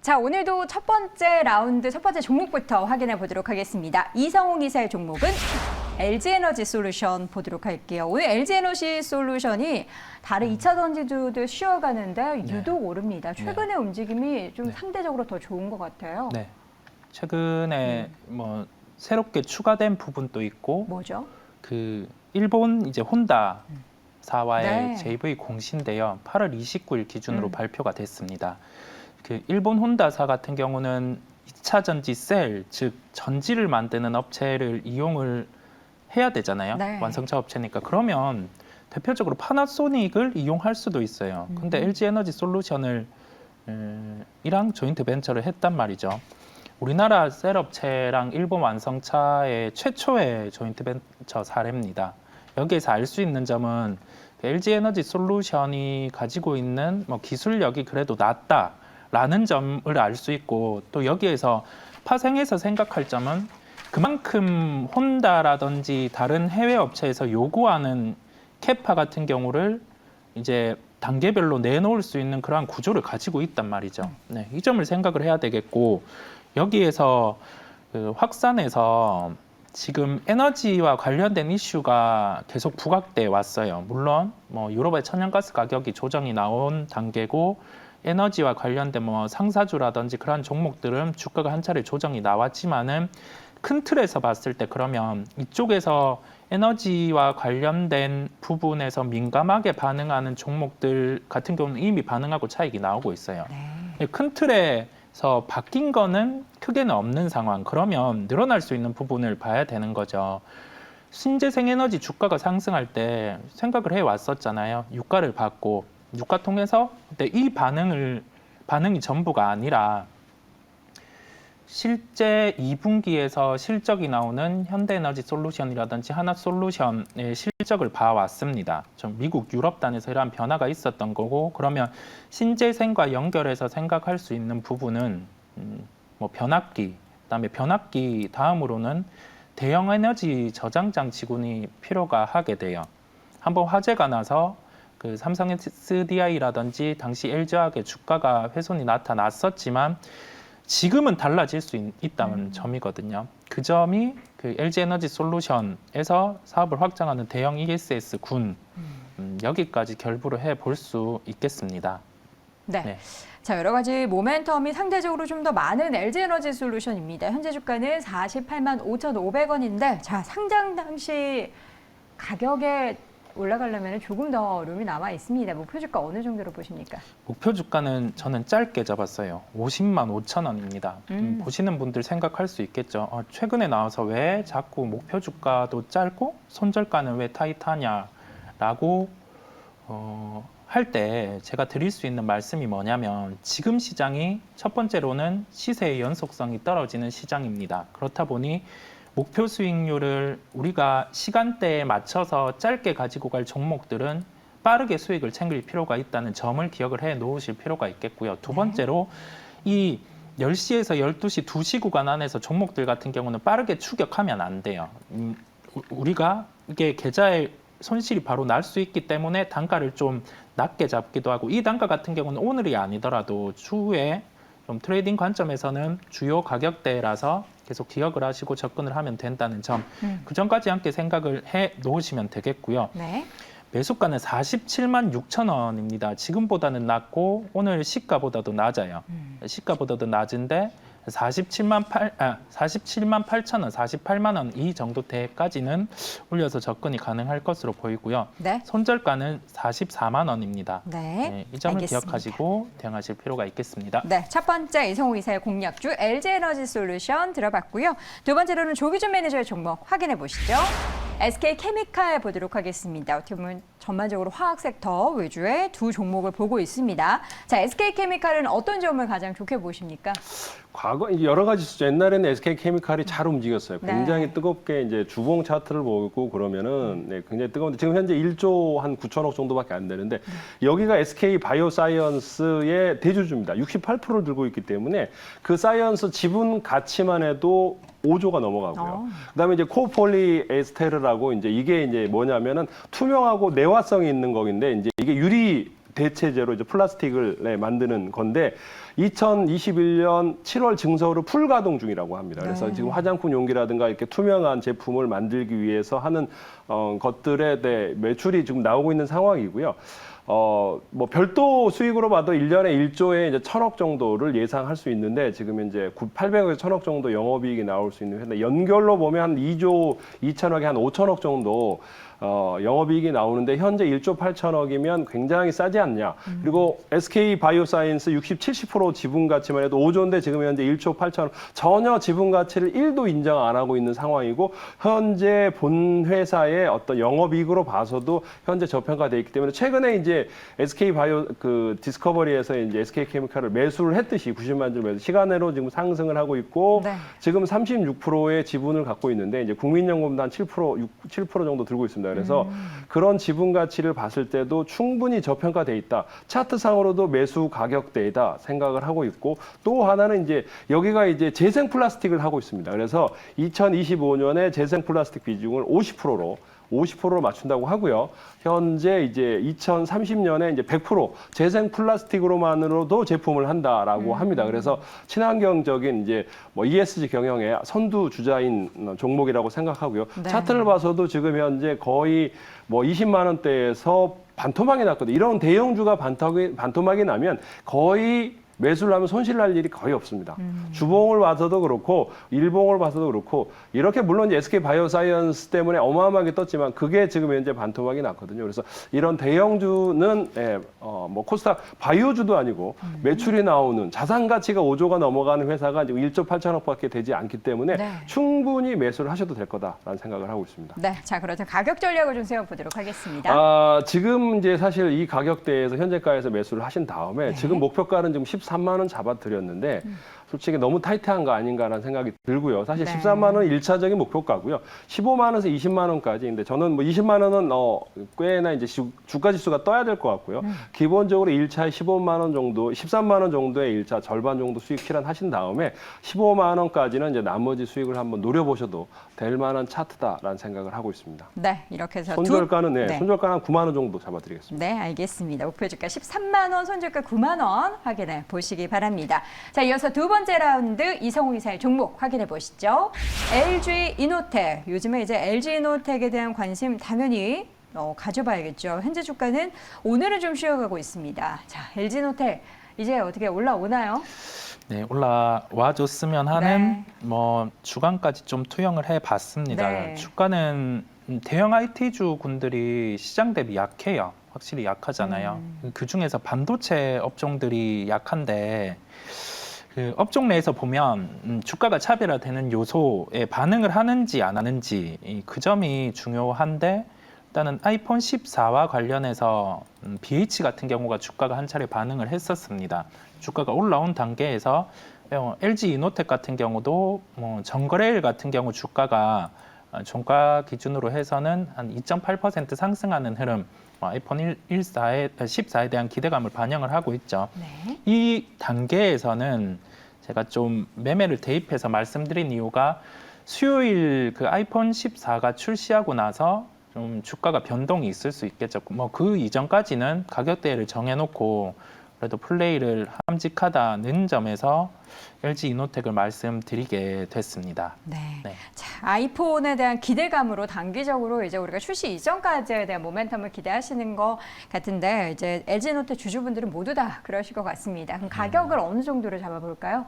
자, 오늘도 첫 번째 라운드, 첫 번째 종목부터 확인해 보도록 하겠습니다. 이성웅 이사의 종목은 LG에너지솔루션 보도록 할게요. 오늘 LG에너지솔루션이 다른 2차 전지주도 쉬어가는데 유독 오릅니다. 최근의 움직임이 좀 상대적으로 더 좋은 것 같아요. 네. 최근에 뭐 새롭게 추가된 부분도 있고, 뭐죠? 그 일본 이제 혼다사와의 네. JV 공시인데요. 8월 29일 기준으로 발표가 됐습니다. 그 일본 혼다사 같은 경우는 2차 전지 셀, 즉 전지를 만드는 업체를 이용을 해야 되잖아요. 네. 완성차 업체니까. 그러면 대표적으로 파나소닉을 이용할 수도 있어요. 근데 LG에너지솔루션을 이랑 조인트 벤처를 했단 말이죠. 우리나라 셀 업체랑 일본 완성차의 최초의 조인트 벤처 사례입니다. 여기에서 알 수 있는 점은 LG에너지솔루션이 가지고 있는 뭐 기술력이 그래도 낮다라는 점을 알 수 있고, 또 여기에서 파생해서 생각할 점은 그만큼 혼다라든지 다른 해외 업체에서 요구하는 캐파 같은 경우를 이제 단계별로 내놓을 수 있는 그러한 구조를 가지고 있단 말이죠. 네, 이 점을 생각을 해야 되겠고, 여기에서 그 확산해서 지금 에너지와 관련된 이슈가 계속 부각돼 왔어요. 물론 뭐 유럽의 천연가스 가격이 조정이 나온 단계고, 에너지와 관련된 뭐 상사주라든지 그러한 종목들은 주가가 한 차례 조정이 나왔지만은 큰 틀에서 봤을 때 그러면 이쪽에서 에너지와 관련된 부분에서 민감하게 반응하는 종목들 같은 경우는 이미 반응하고 차익이 나오고 있어요. 네. 큰 틀에서 바뀐 거는 크게는 없는 상황. 그러면 늘어날 수 있는 부분을 봐야 되는 거죠. 신재생에너지 주가가 상승할 때 생각을 해왔었잖아요. 유가를 받고 유가 통해서 근데 이 반응이 전부가 아니라 실제 2분기에서 실적이 나오는 현대에너지솔루션이라든지 하나솔루션의 실적을 봐왔습니다. 좀 미국, 유럽단에서 이러한 변화가 있었던 거고, 그러면 신재생과 연결해서 생각할 수 있는 부분은 뭐 변압기, 그다음에 변압기 다음으로는 대형 에너지 저장 장치군이 필요가 하게 돼요. 한번 화재가 나서 그 삼성 SDI라든지 당시 LG화학의 주가가 훼손이 나타났었지만 지금은 달라질 수 있다는 점이거든요. 그 점이 그 LG에너지솔루션에서 사업을 확장하는 대형 ESS 군 여기까지 결부를 해볼 수 있겠습니다. 네. 네. 자, 여러 가지 모멘텀이 상대적으로 좀 더 많은 LG에너지솔루션입니다. 현재 주가는 48만 5,500원인데, 자, 상장 당시 가격에 올라가려면 조금 더 룸이 남아 있습니다. 목표 주가 어느 정도로 보십니까? 목표 주가는 저는 짧게 잡았어요. 50만 5천 원입니다. 보시는 분들 생각할 수 있겠죠. 최근에 나와서 왜 자꾸 목표 주가도 짧고 손절가는 왜 타이트하냐라고 할 때 제가 드릴 수 있는 말씀이 뭐냐면, 지금 시장이 첫 번째로는 시세의 연속성이 떨어지는 시장입니다. 그렇다 보니 목표 수익률을 우리가 시간대에 맞춰서 짧게 가지고 갈 종목들은 빠르게 수익을 챙길 필요가 있다는 점을 기억을 해 놓으실 필요가 있겠고요. 두 번째로 이 10시에서 12시 2시 구간 안에서 종목들 같은 경우는 빠르게 추격하면 안 돼요. 우리가 이게 계좌에 손실이 바로 날 수 있기 때문에 단가를 좀 낮게 잡기도 하고, 이 단가 같은 경우는 오늘이 아니더라도 추후에 좀 트레이딩 관점에서는 주요 가격대라서 계속 기억을 하시고 접근을 하면 된다는 점, 그 점까지 함께 생각을 해 놓으시면 되겠고요. 네. 매수가는 47만 6천 원입니다. 지금보다는 낮고 오늘 시가보다도 낮아요. 시가보다도 낮은데 47만 8천 원, 48만 원 이 정도 대까지는 올려서 접근이 가능할 것으로 보이고요. 네. 손절가는 44만 원입니다. 네. 이 점을 알겠습니다. 기억하시고 대응하실 필요가 있겠습니다. 네, 첫 번째 이성우 이사의 공략주 LG에너지솔루션 들어봤고요. 두 번째로는 조기준 매니저의 종목 확인해 보시죠. SK케미칼 보도록 하겠습니다. 어떻게 보면 전반적으로 화학 섹터 위주의 두 종목을 보고 있습니다. 자, SK케미칼은 어떤 점을 가장 좋게 보십니까? 과거 여러 가지 있었죠. 옛날에는 SK케미칼이 잘 움직였어요. 굉장히 네. 뜨겁게 이제 주봉 차트를 보고 그러면은 굉장히 뜨거운데, 지금 현재 1조 한 9천억 정도밖에 안 되는데, 여기가 SK 바이오사이언스의 대주주입니다. 68%를 들고 있기 때문에 그 사이언스 지분 가치만 해도 5조가 넘어가고요. 그다음에 이제 코폴리에스테르라고, 이게 이제 뭐냐면은 투명하고 내화성이 있는 거인데, 이제 이게 유리 대체제로 이제 플라스틱을 만드는 건데, 2021년 7월 증설후 풀 가동 중이라고 합니다. 그래서 네. 지금 화장품 용기라든가 이렇게 투명한 제품을 만들기 위해서 하는 것들에 대해 매출이 지금 나오고 있는 상황이고요. 뭐 별도 수익으로 봐도 1년에 1조에 이제 1,000억 정도를 예상할 수 있는데 지금 이제 800억에서 1,000억 정도 영업이익이 나올 수 있는 회사. 연결로 보면 한 2조 2천억에 한 5천억 정도 영업이익이 나오는데 현재 1조 8천억이면 굉장히 싸지 않냐. 그리고 SK 바이오사이언스 60, 70% 지분 가치만 해도 5조인데 지금 현재 1조 8천억 전혀 지분 가치를 1도 인정 안 하고 있는 상황이고 현재 본 회사의 어떤 영업이익으로 봐서도 현재 저평가돼 있기 때문에 최근에 이제 SK 바이오 그 디스커버리에서 이제 SK 케미칼을 매수를 했듯이 90만 주 매수 시간으로 지금 상승을 하고 있고 네. 지금 36%의 지분을 갖고 있는데 이제 국민연금도 한 7% 정도 들고 있습니다. 그래서 그런 지분 가치를 봤을 때도 충분히 저평가돼 있다. 차트상으로도 매수 가격대이다 생각을 하고 있고 또 하나는 이제 여기가 이제 재생 플라스틱을 하고 있습니다. 그래서 2025년에 재생 플라스틱 비중을 50%로 맞춘다고 하고요. 현재 이제 2030년에 이제 100% 재생 플라스틱으로만으로도 제품을 한다라고 합니다. 그래서 친환경적인 이제 뭐 ESG 경영의 선두 주자인 종목이라고 생각하고요. 네. 차트를 봐서도 지금 현재 거의 뭐 20만 원대에서 반토막이 났거든요. 이런 대형주가 반토막이 나면 거의 매수를 하면 손실 날 일이 거의 없습니다. 주봉을 봐서도 그렇고 일봉을 봐서도 그렇고 이렇게 물론 이제 SK 바이오사이언스 때문에 어마어마하게 떴지만 그게 지금 현재 반토막이 났거든요. 그래서 이런 대형주는 뭐 코스닥 바이오주도 아니고 매출이 나오는 자산 가치가 5조가 넘어가는 회사가 지금 1조 8천억밖에 되지 않기 때문에 네. 충분히 매수를 하셔도 될 거다라는 생각을 하고 있습니다. 네, 자 그렇다면 가격 전략을 좀 세워보도록 하겠습니다. 지금 이제 사실 이 가격대에서 현재가에서 매수를 하신 다음에 네. 지금 목표가는 지금 13만 원 잡아드렸는데 솔직히 너무 타이트한 거 아닌가라는 생각이 들고요. 사실 네. 13만 원 1차적인 목표가고요. 15만 원에서 20만 원까지인데 저는 뭐 20만 원은 꽤나 이제 주가 지수가 떠야 될 것 같고요. 기본적으로 1차에 15만 원 정도, 13만 원 정도의 1차 절반 정도 수익 실현하신 다음에 15만 원까지는 이제 나머지 수익을 한번 노려보셔도 될 만한 차트다라는 생각을 하고 있습니다. 네, 이렇게 해서 손절가는 네. 손절가는 한 9만 원 정도 잡아드리겠습니다. 네, 알겠습니다. 목표 주가 13만 원, 손절가 9만 원 확인해 보시기 바랍니다. 자, 이어서 두 번째 라운드 이성우 이사의 종목 확인해 보시죠. LG 이노텍. 요즘에 이제 LG 이노텍에 대한 관심 당연히 가져봐야겠죠. 현재 주가는 오늘은 좀 쉬어가고 있습니다. 자, LG 이노텍 이제 어떻게 올라오나요? 네, 올라와 줬으면 하는 뭐 주간까지 좀 투영을 해봤습니다. 네. 주가는 대형 IT주 군들이 시장 대비 약해요. 확실히 약하잖아요. 그 중에서 반도체 업종들이 약한데 그 업종 내에서 보면 주가가 차별화되는 요소에 반응을 하는지 안 하는지 그 점이 중요한데 일단은 아이폰 14와 관련해서 BH 같은 경우가 주가가 한 차례 반응을 했었습니다. 주가가 올라온 단계에서 LG 이노텍 같은 경우도 뭐 정거래일 같은 경우 주가가 종가 기준으로 해서는 한 2.8% 상승하는 흐름, 아이폰 14에 대한 기대감을 반영을 하고 있죠. 네. 이 단계에서는 제가 좀 매매를 대입해서 말씀드린 이유가 수요일 그 아이폰 14가 출시하고 나서 좀 주가가 변동이 있을 수 있겠죠. 뭐 그 이전까지는 가격대를 정해놓고 그래도 플레이를 함직하다는 점에서 LG 이노텍을 말씀드리게 됐습니다. 네. 네. 자, 아이폰에 대한 기대감으로 단기적으로 이제 우리가 출시 이전까지에 대한 모멘텀을 기대하시는 것 같은데 이제 LG노텍 주주분들은 모두 다 그러실 것 같습니다. 그럼 가격을 어느 정도로 잡아볼까요?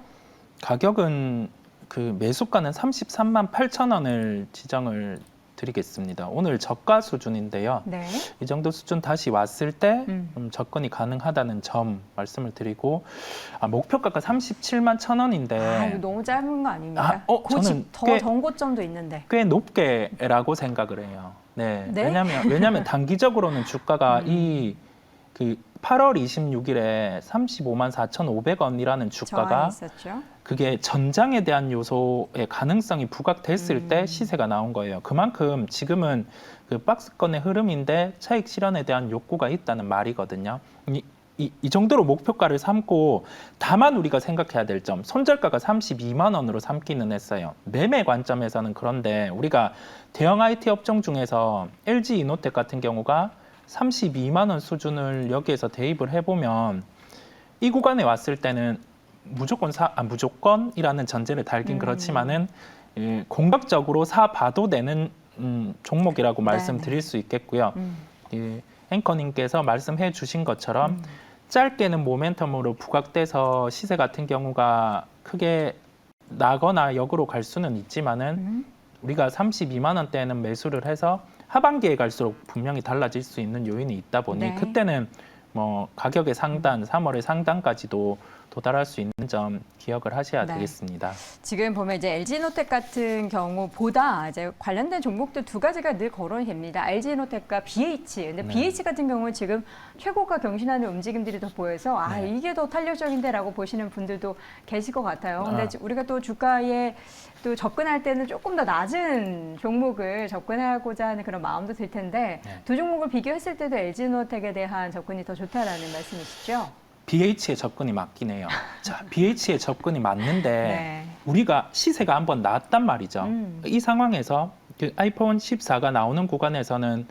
가격은 그 매수가는 33만 8천 원을 지정을 드리겠습니다. 오늘 저가 수준인데요. 네. 이 정도 수준 다시 왔을 때 음. 좀 접근이 가능하다는 점 말씀을 드리고 목표가가 37만 1천 원인데 이거 너무 짧은 거 아닙니까? 저는 더 전고점도 있는데. 꽤 높게라고 생각을 해요. 네. 네? 왜냐면 단기적으로는 주가가 그 8월 26일에 35만 4,500원이라는 주가가 저항이 있었죠. 그게 전장에 대한 요소의 가능성이 부각됐을 때 시세가 나온 거예요. 그만큼 지금은 그 박스권의 흐름인데 차익 실현에 대한 욕구가 있다는 말이거든요. 이 정도로 목표가를 삼고 다만 우리가 생각해야 될 점, 손절가가 32만 원으로 삼기는 했어요. 매매 관점에서는 그런데 우리가 대형 IT 업종 중에서 LG 이노텍 같은 경우가 32만 원 수준을 여기에서 대입을 해보면 이 구간에 왔을 때는 무조건이라는 전제를 달긴 그렇지만은 공격적으로 사봐도 되는 종목이라고 말씀드릴 수 있겠고요. 앵커님께서 말씀해 주신 것처럼 짧게는 모멘텀으로 부각돼서 시세 같은 경우가 크게 나거나 역으로 갈 수는 있지만은 우리가 32만 원대에는 매수를 해서 하반기에 갈수록 분명히 달라질 수 있는 요인이 있다 보니 네. 그때는 뭐 가격의 상단, 3월의 상단까지도 도달할 수 있는 점 기억을 하셔야 네. 되겠습니다. 지금 보면 이제 LG노텍 같은 경우보다 이제 관련된 종목들 두 가지가 늘 거론이 됩니다. LG노텍과 BH. 근데 네. BH 같은 경우는 지금 최고가 경신하는 움직임들이 더 보여서 아 네. 이게 더 탄력적인데라고 보시는 분들도 계실 것 같아요. 근데 아. 우리가 또 주가에 또 접근할 때는 조금 더 낮은 종목을 접근하고자 하는 그런 마음도 들 텐데 네. 두 종목을 비교했을 때도 LG노텍에 대한 접근이 더 좋다라는 말씀이시죠? BH의 접근이 맞긴 해요. 자, BH의 접근이 맞는데 네. 우리가 시세가 한번 나왔단 말이죠. 이 상황에서 그 아이폰 14가 나오는 구간에서는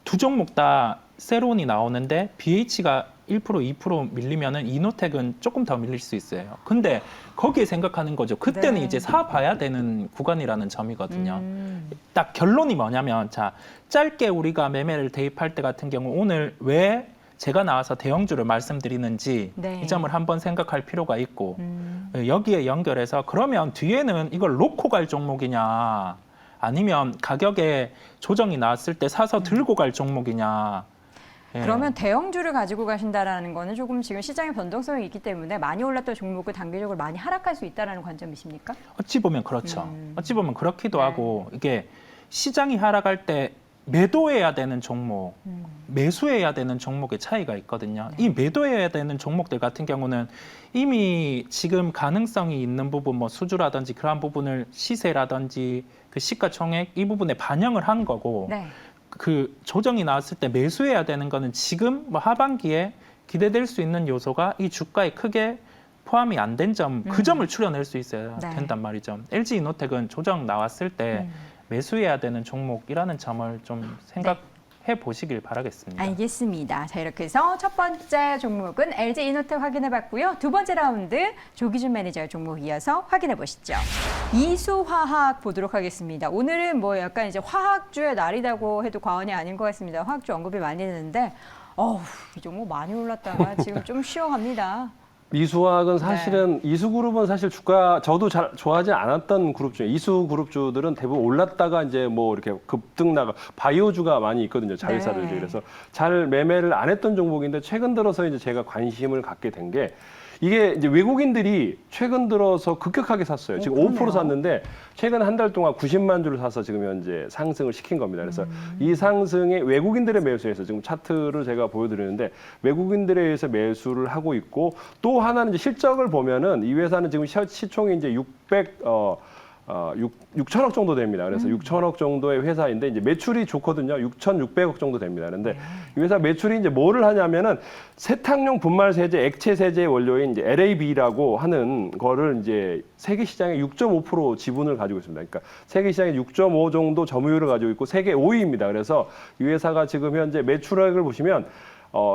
두 종목 다 세론이 나오는데 BH가 1% 2% 밀리면은 이노텍은 조금 더 밀릴 수 있어요. 근데 거기에 생각하는 거죠. 그때는 네. 이제 사봐야 되는 구간이라는 점이거든요. 딱 결론이 뭐냐면 자, 짧게 우리가 매매를 대입할 때 같은 경우 오늘 왜 제가 나와서 대형주를 말씀드리는지 네. 이 점을 한번 생각할 필요가 있고 여기에 연결해서 그러면 뒤에는 이걸 놓고 갈 종목이냐 아니면 가격에 조정이 나왔을 때 사서 들고 갈 종목이냐. 예. 그러면 대형주를 가지고 가신다라는 거는 조금 지금 시장의 변동성이 있기 때문에 많이 올랐던 종목을 단기적으로 많이 하락할 수 있다라는 관점이십니까? 어찌 보면 그렇죠. 어찌 보면 그렇기도 네. 하고 이게 시장이 하락할 때 매도해야 되는 종목, 매수해야 되는 종목의 차이가 있거든요. 이 매도해야 되는 종목들 같은 경우는 이미 지금 가능성이 있는 부분, 뭐 수주라든지 그러한 부분을 시세라든지 그 시가총액 이 부분에 반영을 한 거고 네. 그 조정이 나왔을 때 매수해야 되는 거는 지금 뭐 하반기에 기대될 수 있는 요소가 이 주가에 크게 포함이 안 된 점, 그 점을 추려낼 수 있어야 네. 된단 말이죠. LG이노텍은 조정 나왔을 때 매수해야 되는 종목이라는 점을 좀 생각해 보시길 바라겠습니다. 알겠습니다. 자, 이렇게 해서 첫 번째 종목은 LG이노텍 확인해봤고요. 두 번째 라운드 조기준 매니저의 종목 이어서 확인해 보시죠. 이수화학 보도록 하겠습니다. 오늘은 뭐 약간 이제 화학주의 날이라고 해도 과언이 아닌 것 같습니다. 화학주 언급이 많이 되는데, 이 종목 많이 올랐다가 지금 좀 쉬어갑니다. 이수화학은 사실은 이수그룹은 사실 주가 저도 잘 좋아하지 않았던 그룹 중에 이수그룹주들은 대부분 올랐다가 이제 뭐 이렇게 급등 나가 바이오주가 많이 있거든요. 자회사들이. 네. 그래서 잘 매매를 안 했던 종목인데 최근 들어서 이제 제가 관심을 갖게 된 게 이게 이제 외국인들이 최근 들어서 급격하게 샀어요. 지금 5% 샀는데 최근 한 달 동안 90만 주를 사서 지금 현재 상승을 시킨 겁니다. 그래서 이 상승에 외국인들의 매수에서 지금 차트를 제가 보여드리는데 외국인들에 의해서 매수를 하고 있고 또 하나는 이제 실적을 보면은 이 회사는 지금 시총이 이제 6천억 정도 됩니다. 그래서 6천억 정도의 회사인데 이제 매출이 좋거든요. 6,600억 정도 됩니다. 그런데 이 회사 매출이 이제 뭐를 하냐면은 세탁용 분말 세제, 액체 세제 원료인 이제 LAB라고 하는 거를 이제 세계 시장에 6.5% 지분을 가지고 있습니다. 그러니까 세계 시장에 6.5 정도 점유율을 가지고 있고 세계 5위입니다. 그래서 이 회사가 지금 현재 매출액을 보시면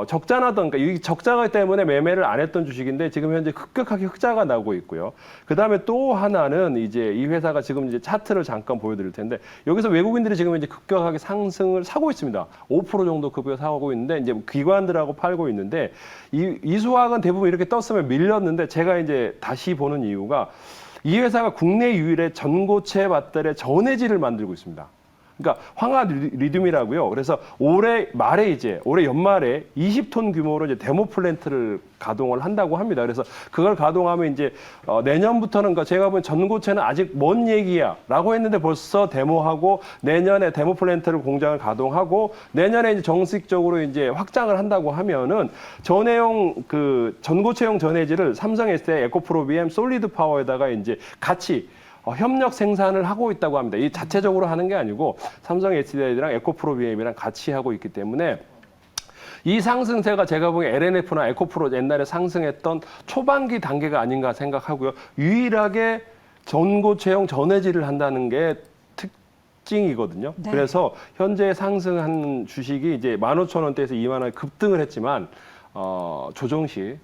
적자나던, 그러니까 이 적자가 때문에 매매를 안 했던 주식인데 지금 현재 급격하게 흑자가 나고 있고요. 그 다음에 또 하나는 이제 이 회사가 지금 이제 차트를 잠깐 보여드릴 텐데 여기서 외국인들이 지금 이제 급격하게 상승을 사고 있습니다. 5% 정도 급여 사고 있는데 이제 기관들하고 팔고 있는데 이수화학은 대부분 이렇게 떴으면 밀렸는데 제가 이제 다시 보는 이유가 이 회사가 국내 유일의 전고체 배터리 전해질을 만들고 있습니다. 그러니까 황화 리튬이라고요. 그래서 올해 연말에 20톤 규모로 이제 데모 플랜트를 가동을 한다고 합니다. 그래서 그걸 가동하면 이제 내년부터는 그러니까 제가 보면 전고체는 아직 먼 얘기야라고 했는데 벌써 데모하고 내년에 데모 플랜트를 공장을 가동하고 내년에 이제 정식적으로 이제 확장을 한다고 하면은 전해용 그 전고체용 전해질을 삼성 SDI 에코프로비엠 솔리드 파워에다가 이제 같이 협력 생산을 하고 있다고 합니다. 이 자체적으로 하는 게 아니고 삼성 SDI랑 에코프로비엠이랑 같이 하고 있기 때문에 이 상승세가 제가 보기엔 LNF나 에코프로 옛날에 상승했던 초반기 단계가 아닌가 생각하고요. 유일하게 전고체용 전해질을 한다는 게 특징이거든요. 네. 그래서 현재 상승한 주식이 이제 15,000원대에서 2만 원에 급등을 했지만 조정 시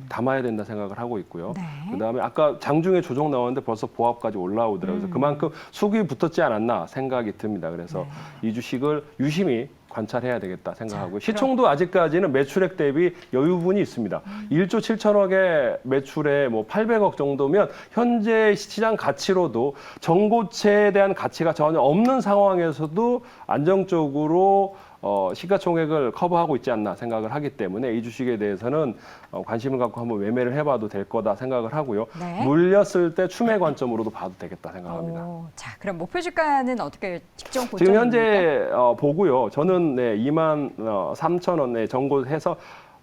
담아야 된다 생각을 하고 있고요. 네. 그다음에 아까 장중에 조정 나왔는데 벌써 보합까지 올라오더라고요. 그래서 그만큼 수급이 붙었지 않았나 생각이 듭니다. 그래서 이 주식을 유심히 관찰해야 되겠다 생각하고요. 시총도 아직까지는 매출액 대비 여유분이 있습니다. 1조 7천억의 매출에 뭐 800억 정도면 현재 시장 가치로도 전고체에 대한 가치가 전혀 없는 상황에서도 안정적으로 시가총액을 커버하고 있지 않나 생각을 하기 때문에 이 주식에 대해서는 관심을 갖고 한번 매매를 해봐도 될 거다 생각을 하고요. 네. 물렸을 때 추매 관점으로도 봐도 되겠다 생각합니다. 자, 그럼 목표 주가는 어떻게 직종 고점? 지금 현재 보고요. 저는 2만 3천 원에 전고해서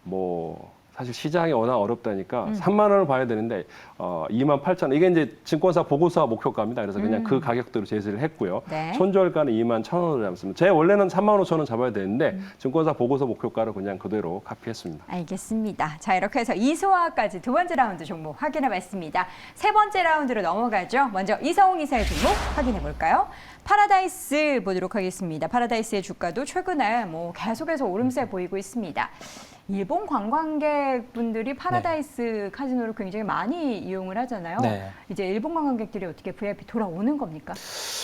뭐 사실 시장이 워낙 어렵다니까 3만 원을 봐야 되는데 2만 8천 원. 이게 이제 증권사 보고서 목표가입니다. 그래서 그냥 그 가격대로 제시를 했고요. 네. 손절가는 2만 1천 원으로 잡았습니다. 제 원래는 3만 5천 원 잡아야 되는데 증권사 보고서 목표가를 그냥 그대로 카피했습니다. 알겠습니다. 자, 이렇게 해서 이소화까지 두 번째 라운드 종목 확인해봤습니다. 세 번째 라운드로 넘어가죠. 먼저 이성웅 이사의 종목 확인해볼까요? 파라다이스 보도록 하겠습니다. 파라다이스의 주가도 최근에 뭐 계속해서 오름세 보이고 있습니다. 일본 관광객분들이 파라다이스 카지노를 굉장히 많이 이용을 하잖아요. 네. 이제 일본 관광객들이 어떻게 VIP 돌아오는 겁니까?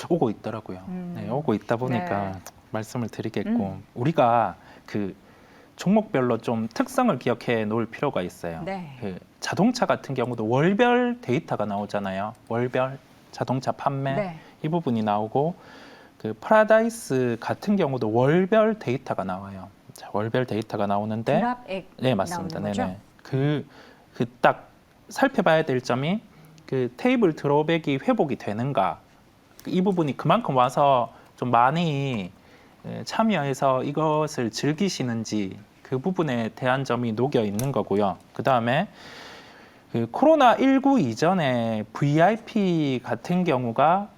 오고 있더라고요. 네, 오고 있다 보니까 네. 말씀을 드리겠고 우리가 그 종목별로 좀 특성을 기억해 놓을 필요가 있어요. 네. 그 자동차 같은 경우도 월별 데이터가 나오잖아요. 월별 자동차 판매 네. 이 부분이 나오고 그 파라다이스 같은 경우도 월별 데이터가 나와요. 자, 월별 데이터가 나오는데 드랍액 네, 맞습니다. 나오는 거죠? 네네. 그 딱 살펴봐야 될 점이 그 테이블 드로백이 회복이 되는가 이 부분이 그만큼 와서 좀 많이 참여해서 이것을 즐기시는지 그 부분에 대한 점이 녹여 있는 거고요. 그 다음에 그 코로나19 이전에 VIP 같은 경우가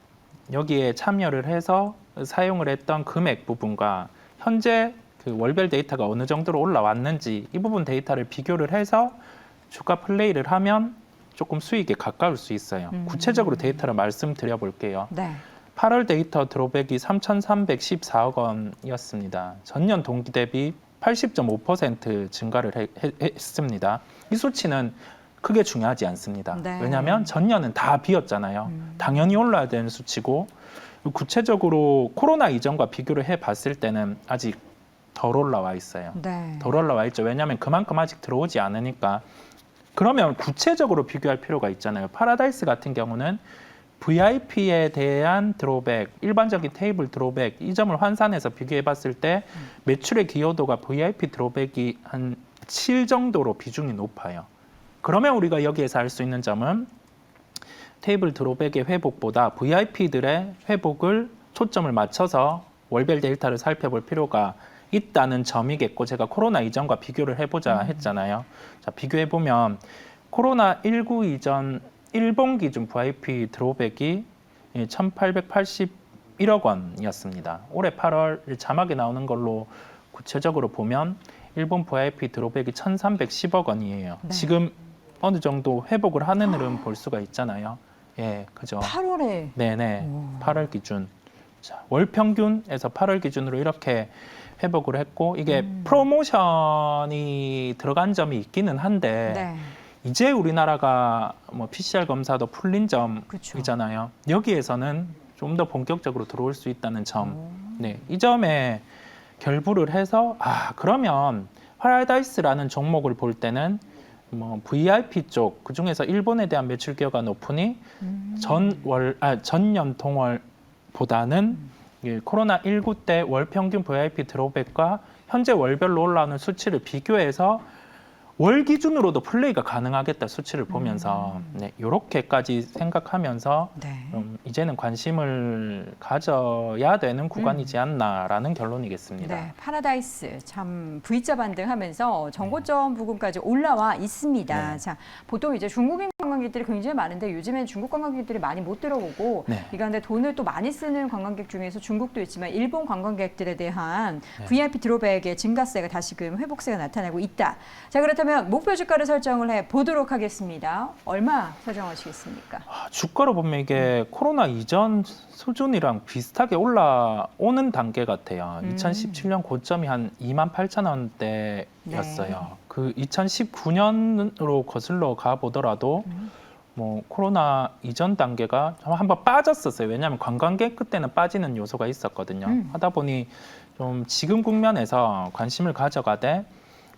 여기에 참여를 해서 사용을 했던 금액 부분과 현재 그 월별 데이터가 어느 정도로 올라왔는지 이 부분 데이터를 비교를 해서 주가 플레이를 하면 조금 수익에 가까울 수 있어요. 구체적으로 데이터를 말씀드려 볼게요. 네. 8월 데이터 드롭백이 3,314억 원이었습니다. 전년 동기 대비 80.5% 증가를 했습니다. 이 수치는 크게 중요하지 않습니다. 네. 왜냐하면 전년은 다 비었잖아요. 당연히 올라야 되는 수치고 구체적으로 코로나 이전과 비교를 해봤을 때는 아직 덜 올라와 있어요. 네. 덜 올라와 있죠. 왜냐하면 그만큼 아직 들어오지 않으니까. 그러면 구체적으로 비교할 필요가 있잖아요. 파라다이스 같은 경우는 VIP에 대한 드로백, 일반적인 테이블 드로백 이 점을 환산해서 비교해 봤을 때 매출의 기여도가 VIP 드로백이 한 7 정도로 비중이 높아요. 그러면 우리가 여기에서 알 수 있는 점은 테이블 드로백의 회복보다 VIP들의 회복을 초점을 맞춰서 월별 데이터를 살펴볼 필요가 있다는 점이겠고, 제가 코로나 이전과 비교를 해보자 했잖아요. 자, 비교해보면 코로나19 이전 1분 기준 VIP 드로백이 1,881억 원이었습니다. 올해 8월 자막에 나오는 걸로 구체적으로 보면 일본 VIP 드로백이 1,310억 원이에요. 네. 지금 어느 정도 회복을 하는 흐름 볼 수가 있잖아요. 예, 그죠. 8월에 네네. 8월 기준. 자, 월 평균에서 8월 기준으로 이렇게 회복을 했고, 이게 프로모션이 들어간 점이 있기는 한데, 네. 이제 우리나라가 뭐 PCR 검사도 풀린 점이잖아요. 여기에서는 좀 더 본격적으로 들어올 수 있다는 점. 네, 이 점에 결부를 해서 그러면 파라다이스라는 종목을 볼 때는 뭐 VIP 쪽 그중에서 일본에 대한 매출 기여가 높으니 전년 동월보다는 코로나19 때 월 평균 VIP 드롭백과 현재 월별로 올라오는 수치를 비교해서 월 기준으로도 플레이가 가능하겠다 수치를 보면서 네, 이렇게까지 생각하면서 네. 이제는 관심을 가져야 되는 구간이지 않나라는 결론이겠습니다. 네, 파라다이스 참 V자 반등하면서 정고점 부근까지 올라와 있습니다. 네. 자, 보통 이제 중국인 관광객들이 굉장히 많은데 요즘엔 중국 관광객들이 많이 못 들어오고 네. 이 가운데 돈을 또 많이 쓰는 관광객 중에서 중국도 있지만 일본 관광객들에 대한 네. VIP 드롭백의 증가세가 다시금 회복세가 나타나고 있다. 자, 그렇다면 목표 주가를 설정을 해 보도록 하겠습니다. 얼마 설정하시겠습니까? 주가로 보면 이게 코로나 이전 수준이랑 비슷하게 올라오는 단계 같아요. 2017년 고점이 한 28,000원대였어요. 그 2019년으로 거슬러 가 보더라도 뭐 코로나 이전 단계가 한번 빠졌었어요. 왜냐하면 관광객 그때는 빠지는 요소가 있었거든요. 하다 보니 좀 지금 국면에서 관심을 가져가되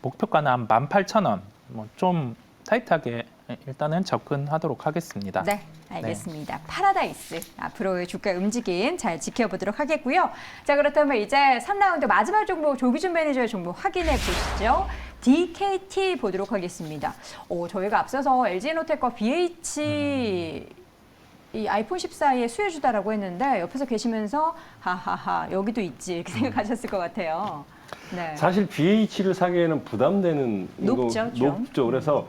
목표가는 한 18,000원, 뭐 좀 타이트하게 일단은 접근하도록 하겠습니다. 네, 알겠습니다. 파라다이스 앞으로의 주가 움직임 잘 지켜보도록 하겠고요. 자, 그렇다면 이제 3라운드 마지막 종목 조기준 매니저의 종목 확인해 보시죠. DKT 보도록 하겠습니다. 저희가 앞서서 LG에너텍과 BH 이 아이폰 14의 수혜주다라고 했는데 옆에서 계시면서 하하하 여기도 있지 이렇게 생각하셨을 것 같아요. 네. 사실 BH를 사기에는 부담되는 높죠, 거, 좀. 높죠. 그래서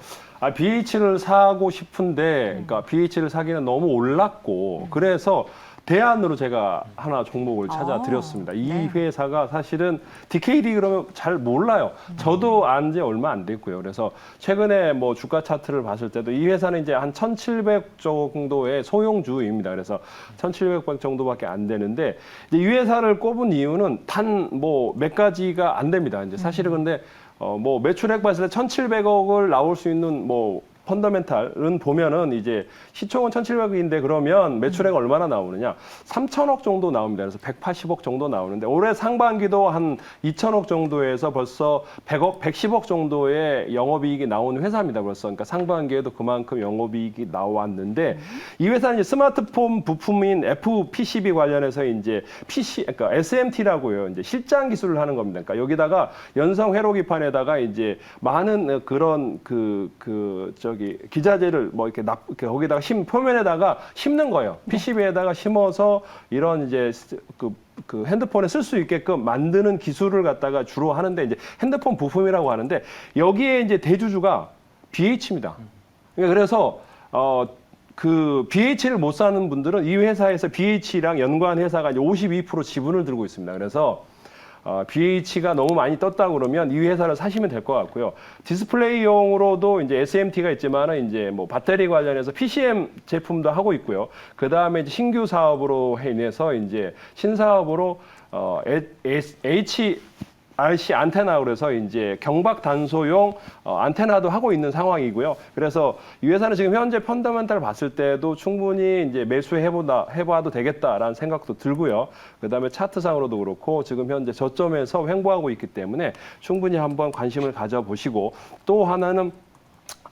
BH를 사고 싶은데, 그러니까 BH를 사기는 너무 올랐고, 그래서 대안으로 제가 하나 종목을 찾아드렸습니다. 이 네. 회사가 사실은 DKD 그러면 잘 몰라요. 저도 안 지 얼마 안 됐고요. 그래서 최근에 뭐 주가 차트를 봤을 때도 이 회사는 이제 한 1,700 정도의 소형주입니다. 그래서 1,700박 정도밖에 안 되는데 이제 이 회사를 꼽은 이유는 단 뭐 몇 가지가 안 됩니다. 이제 사실은 근데 뭐 매출액 봤을 때 1,700억을 나올 수 있는 뭐 펀더멘탈은 보면은 이제 시총은 1,700억인데 그러면 매출액 얼마나 나오느냐? 3,000억 정도 나옵니다. 그래서 180억 정도 나오는데 올해 상반기도 한 2,000억 정도에서 벌써 100억, 110억 정도의 영업이익이 나오는 회사입니다. 벌써 그러니까 상반기에도 그만큼 영업이익이 나왔는데 이 회사는 이제 스마트폰 부품인 FPCB 관련해서 이제 그러니까 SMT라고요. 이제 실장 기술을 하는 겁니다. 그러니까 여기다가 연성 회로기판에다가 이제 많은 그런 기자재를 뭐 이렇게 거기다가 표면에다가 심는 거예요. PCB에다가 심어서 이런 이제 그 핸드폰에 쓸 수 있게끔 만드는 기술을 갖다가 주로 하는데 이제 핸드폰 부품이라고 하는데 여기에 이제 대주주가 BH입니다. 그래서 그 BH를 못 사는 분들은 이 회사에서 BH랑 연관 회사가 이제 52% 지분을 들고 있습니다. 그래서 BH가 너무 많이 떴다 그러면 이 회사를 사시면 될 것 같고요. 디스플레이용으로도 이제 SMT가 있지만은 이제 뭐 배터리 관련해서 PCM 제품도 하고 있고요. 그 다음에 이제 신규 사업으로 인해서 이제 신사업으로 HRC 안테나 그래서 이제 경박 단소용 안테나도 하고 있는 상황이고요. 그래서 이 회사는 지금 현재 펀더멘탈 봤을 때도 충분히 이제 해봐도 되겠다라는 생각도 들고요. 그다음에 차트상으로도 그렇고 지금 현재 저점에서 횡보하고 있기 때문에 충분히 한번 관심을 가져보시고 또 하나는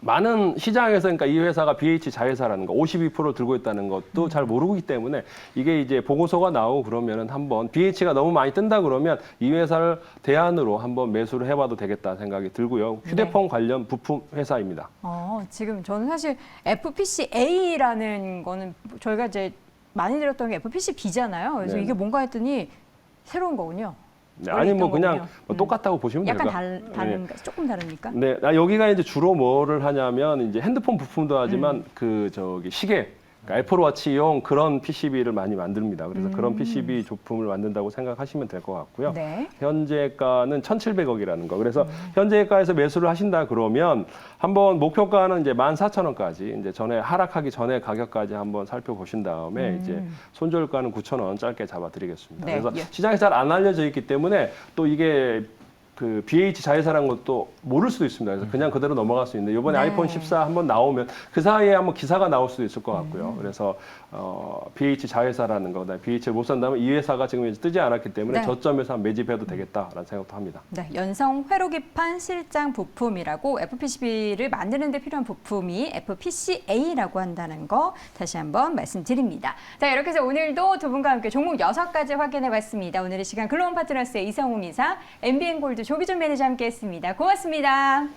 많은 시장에서 그러니까 이 회사가 BH 자회사라는 거 52%를 들고 있다는 것도 잘 모르기 때문에 이게 이제 보고서가 나오고 그러면은 한번 BH가 너무 많이 뜬다 그러면 이 회사를 대안으로 한번 매수를 해봐도 되겠다 생각이 들고요. 휴대폰 관련 부품 회사입니다. 지금 저는 사실 FPCA라는 거는 저희가 이제 많이 들었던 게 FPCB잖아요. 그래서 네네. 이게 뭔가 했더니 새로운 거군요. 네, 아니 뭐 그냥 거군요. 뭐 똑같다고 보시면 약간 될까? 다른가? 조금 다릅니까? 네, 여기가 이제 주로 뭐를 하냐면 이제 핸드폰 부품도 하지만 시계, 그러니까 애플워치용 그런 PCB를 많이 만듭니다. 그래서 그런 PCB 조품을 만든다고 생각하시면 될 것 같고요. 네. 현재가는 1,700억이라는 거. 그래서 현재가에서 매수를 하신다 그러면 한번 목표가는 이제 14,000원까지 이제 전에 하락하기 전에 가격까지 한번 살펴보신 다음에 이제 손절가는 9,000원 짧게 잡아드리겠습니다. 네, 그래서 예. 시장에 잘 안 알려져 있기 때문에 또 이게 그 BH 자회사라는 것도 모를 수도 있습니다. 그래서 그냥 그대로 넘어갈 수 있는데 이번에 네. 아이폰 14 한번 나오면 그 사이에 한번 기사가 나올 수도 있을 것 같고요. 그래서 BH 자회사라는 거, BH를 못 산다면 이 회사가 지금 이제 뜨지 않았기 때문에 네. 저점에서 한번 매집해도 되겠다라는 생각도 합니다. 네, 연성 회로기판 실장 부품이라고 FPCB를 만드는 데 필요한 부품이 FPCA라고 한다는 거 다시 한번 말씀드립니다. 자, 이렇게 해서 오늘도 두 분과 함께 종목 6가지 확인해 봤습니다. 오늘의 시간 글로벌 파트너스의 이성웅 이사, MBN골드 조기준 매니저 함께 했습니다. 고맙습니다.